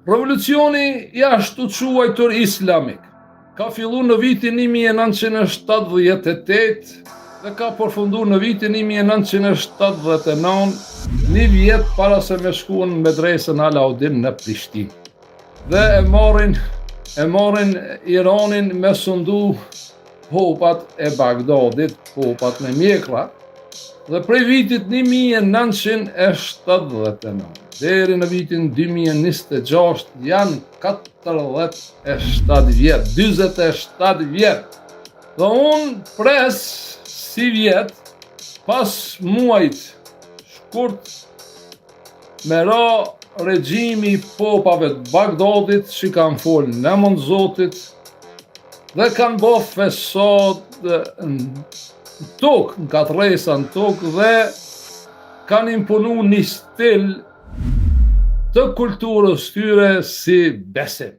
Revolucioni jashtë të quajtur islamik ka fillu në vitin 1978 dhe ka përfundu në vitin 1979, një vjet para se me shkuën në medresën Alaudin në Prishtinë. Dhe e marrin Iranin me sundu popat e Bagdadit, popat me mjekra, dhe prej vitit 1979 deri në vitin 2026 janë 47 vjet, 47 vjet. Dhe unë pres si vjet, pas muajt shkurt, me ra regjimi i popave të Bagdadit që kanë folë në emër të Zotit dhe kanë bë fesad në tokë, në katresa në tokë, dhe kanë imponu një stil të kulturës tyre si besim.